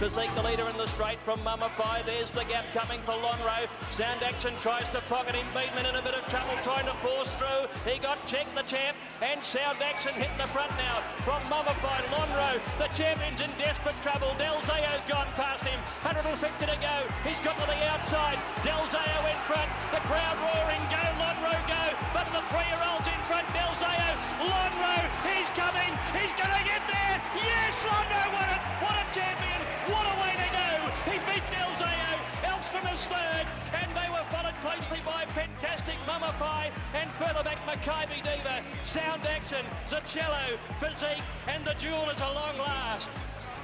Physique the leader in the straight from Mummify. There's the gap coming for Lonro. Sound Action tries to pocket him. Beatman in a bit of trouble trying to force through. He got checked, the champ, and Sound Action hit the front now from Mummify. Lonro, the champion's in desperate trouble. Del Zayo's gone past him. 150 to go. He's got to the outside. Del Zayo in front. The crowd roaring. Go, Lonro, go. But the 3-year-old's in front. Del Zayo. Lonro, he's coming. He's going to get there. Yes, Lonro won it. What a champion. What a way to go. He beat Del Zayo. Elstrom is third. And they were followed closely by Fantastic Mummify and further back Mackay Diva. Sound Action, Zachello, Physique, and the duel is a long last.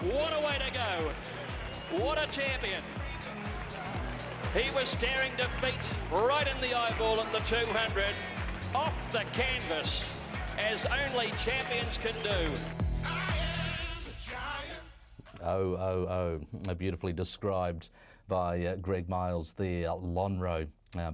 What a way to go. What a champion. He was staring defeat right in the eyeball at the 200, off the canvas, as only champions can do. Beautifully described by Greg Miles there. Lonro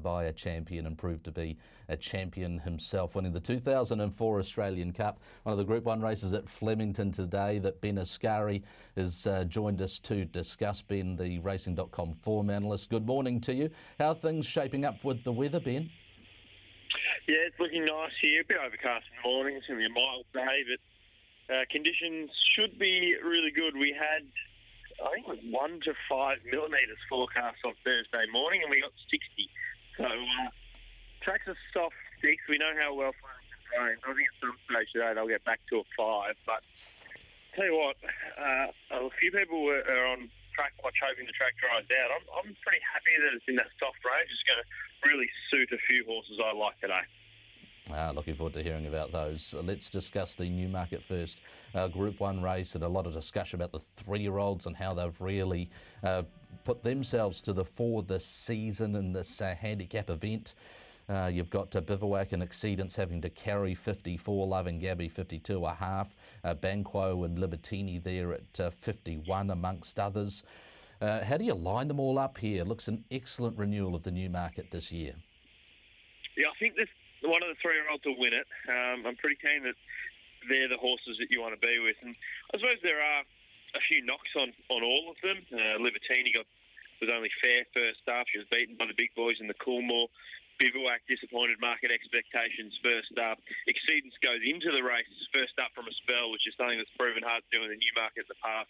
by a champion and proved to be a champion himself, winning the 2004 Australian Cup. One of the Group 1 races at Flemington today that Ben Asgari has joined us to discuss. Ben, the Racing.com form analyst. Good morning to you. How are things shaping up with the weather, Ben? Yeah, it's looking nice here. A bit overcast in the morning. It's going to be a mild day, but conditions should be really good. We had, I think it was 1 to 5 millimetres forecast on Thursday morning, and we got 60. So, tracks are soft sticks. We know how well Flemington rains. I think at some stage today they'll get back to a 5. But tell you what, a few people are on track watch hoping the track dries out. I'm pretty happy that it's in that soft range. It's going to really suit a few horses I like today. Looking forward to hearing about those. Let's discuss the Newmarket first. Group 1 race, and a lot of discussion about the 3-year-olds and how they've really put themselves to the fore this season in this handicap event. You've got Bivouac and Exceedance having to carry 54, Loving Gabby 52.5, Banquo and Libertini there at 51 amongst others. How do you line them all up here? Looks an excellent renewal of the Newmarket this year. Yeah, I think one of the 3-year-olds will win it. I'm pretty keen that they're the horses that you want to be with. And I suppose there are a few knocks on all of them. Libertini was only fair first up. She was beaten by the big boys in the Coolmore. Bivouac disappointed market expectations first up. Exceedance goes into the race first up from a spell, which is something that's proven hard to do in the Newmarket in the past.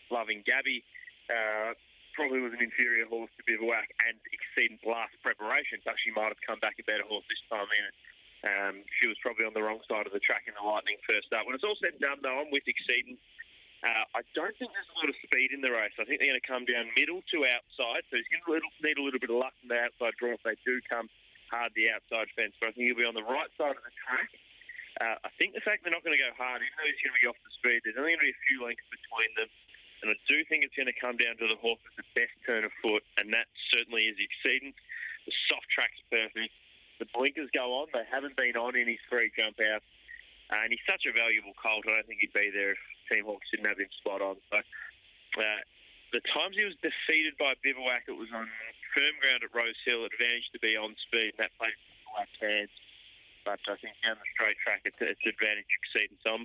Loving Gabby probably was an inferior horse to Bivouac, and Exceedance last preparation, so she might have come back a better horse this time in. She was probably on the wrong side of the track in the Lightning first up. When it's all said and done, though, I'm with Exceedance. I don't think there's a lot of speed in the race. I think they're going to come down middle to outside, so he's going to need a little bit of luck in the outside draw if they do come hard the outside fence, but I think he'll be on the right side of the track. I think the fact they're not going to go hard, even though he's going to be off the speed, there's only going to be a few lengths between them. And I do think it's going to come down to the horse with the best turn of foot, and that certainly is Exceedance. The soft track's perfect. The blinkers go on. They haven't been on in his 3 jump out. And he's such a valuable colt. I don't think he'd be there if Team Hawkes didn't have him spot on. So the times he was defeated by Bivouac, it was on firm ground at Rose Hill. Advantage to be on speed, and that played in Bivouac's hands. But I think down the straight track, it's advantage Exceedance. So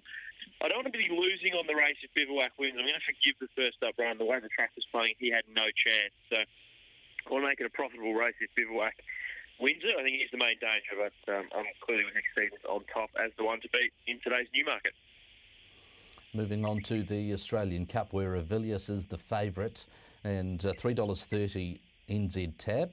I don't want to be losing on the race if Bivouac wins. I'm going to forgive the first up run. The way the track was playing, he had no chance. So I want to make it a profitable race if Bivouac wins it. I think he's the main danger, but I'm clearly with Exceedance on top as the one to beat in today's Newmarket. Moving on to the Australian Cup, where Avilius is the favourite, and $3.30 NZ tab.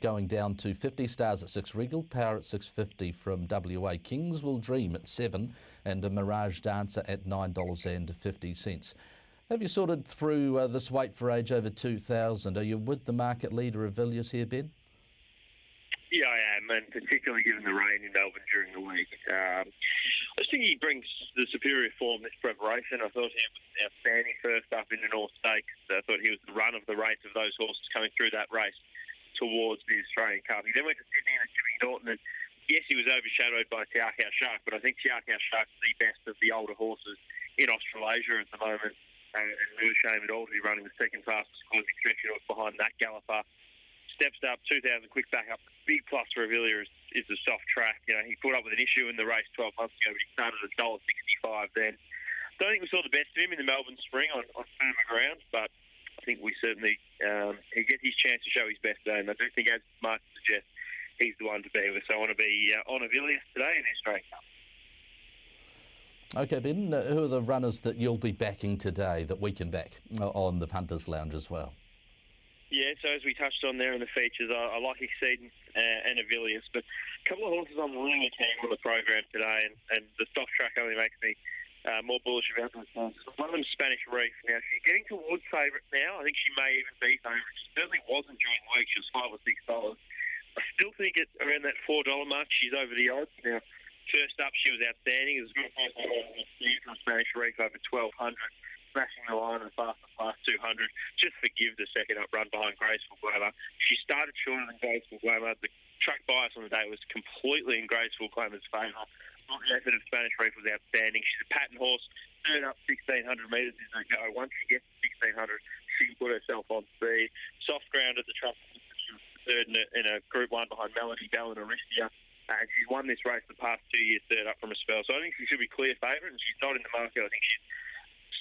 Going down to 50 Stars at 6 Regal, Power at 6.50 from WA, Kingsville Dream at 7, and a Mirage Dancer at $9.50. Have you sorted through this weight for age over 2,000? Are you with the market leader Avilius here, Ben? Yeah, I am, and particularly given the rain in Melbourne during the week. I just think he brings the superior form this preparation. I thought he was outstanding first up in the North Stakes. I thought he was the run of the race of those horses coming through that race towards the Australian Cup. He then went to Sydney and Jimmy Norton, and yes, he was overshadowed by Tiakau Shark, but I think Tiakau Shark is the best of the older horses in Australasia at the moment, and no shame at all to be running the second fastest closing stretch behind that galloper. Steps up, 2,000 quick back up. Big plus for Avila is the soft track. You know, he put up with an issue in the race 12 months ago, but he started at $1.65 then. don't think we saw the best of him in the Melbourne Spring on firmer ground, but I think we certainly he gets his chance to show his best day, and I do think, as Mark suggests, he's the one to be with. So I want to be on Avilius today in the Australian Cup. Okay, Ben, who are the runners that you'll be backing today that we can back on the Punters Lounge as well? Yeah, so as we touched on there in the features, I like Exceeding and Avilius, but a couple of horses I'm really keen on the program today, and the stock track only makes me more bullish about those horses. One of them, Spanish Reef. Now, she's getting towards favourite now. I think she may even be favourite. She certainly wasn't during the week. She was $5 or $6. I still think at around that $4 mark, she's over the odds. Now, first up, she was outstanding. It was a good first up from Spanish Reef over 1,200. Smashing the line and fastest last 200. Just forgive the second up run behind Graceful Glamour. She started shorter than Graceful Glamour. The track bias on the day was completely in Graceful Glamour's favour. The effort of Spanish Reef was outstanding. She's a pattern horse. Third up 1,600 metres is a go. Once she gets to 1,600, she can put herself on speed. Soft ground at the track. Third in a Group 1 behind Melody Bell and Aristia. And she's won this race the past 2 years, third up from a spell. So I think she should be clear favourite, and she's not in the market. I think she's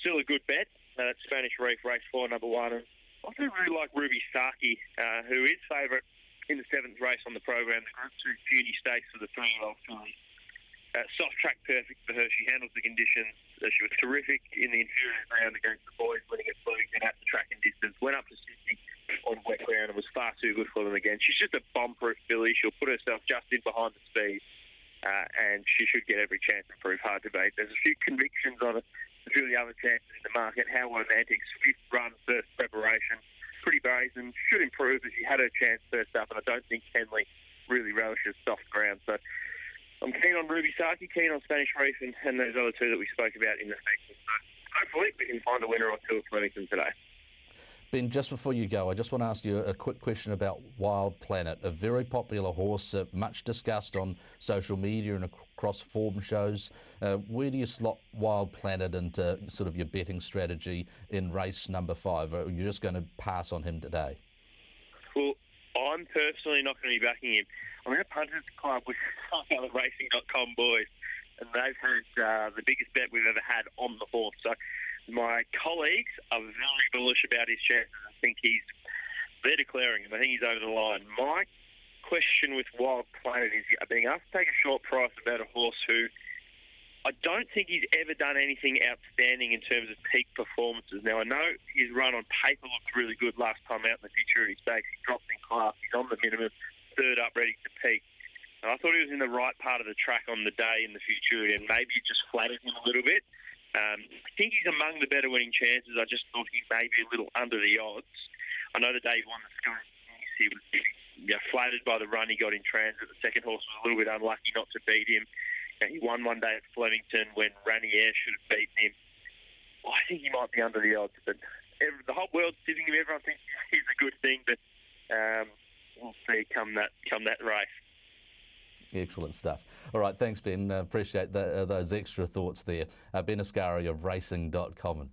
still a good bet. That's Spanish Reef, race 4, number 1. And I do really like Ruby Saki, who is favourite in the 7th race on the program, the Group 2 Puny Stakes for the 3-year-old filly. Soft track perfect for her. She handles the conditions. She was terrific in the inferior ground against the boys, winning at Bloomington at the track and distance. Went up to Sydney on wet ground and was far too good for them again. She's just a bomb-proof filly. She'll put herself just in behind the speed, and she should get every chance to prove hard to beat. There's a few convictions on it. A few of the other chances in the market. How Romantic's 5th run, first preparation. Pretty brazen. Should improve if she had her chance first up, and I don't think Henley really relishes soft ground. So I'm keen on Ruby Saki, keen on Spanish Reef, and those other two that we spoke about in the features. So hopefully we can find a winner or two at Flemington today. Ben, just before you go, I just want to ask you a quick question about Wild Planet, a very popular horse, much discussed on social media and across forum shows. Where do you slot Wild Planet into sort of your betting strategy in race number 5? Are you just going to pass on him today? Well, I'm personally not going to be backing him. I'm in a Punters Club with the Racing.com boys, and they've had the biggest bet we've ever had on the horse. So my colleagues are very bullish about his chances. I think they're declaring him. I think he's over the line. My question with Wild Planet is being asked to take a short price about a horse who I don't think he's ever done anything outstanding in terms of peak performances. Now, I know his run on paper looked really good last time out in the Futurity Stakes. He dropped in class. He's on the minimum, third up, ready to peak. And I thought he was in the right part of the track on the day in the Futurity, and maybe it just flattered him a little bit. I think he's among the better winning chances. I just thought he may be a little under the odds. I know the day he won the Asgari, he was flattered by the run he got in transit. The second horse was a little bit unlucky not to beat him. He won one day at Flemington when Ranier should have beaten him. I think he might be under the odds, but the whole world's tipping him. Everyone thinks he's a good thing, but we'll see come that race. Excellent stuff. All right, thanks, Ben. Appreciate those extra thoughts there. Ben Asgari of Racing.com.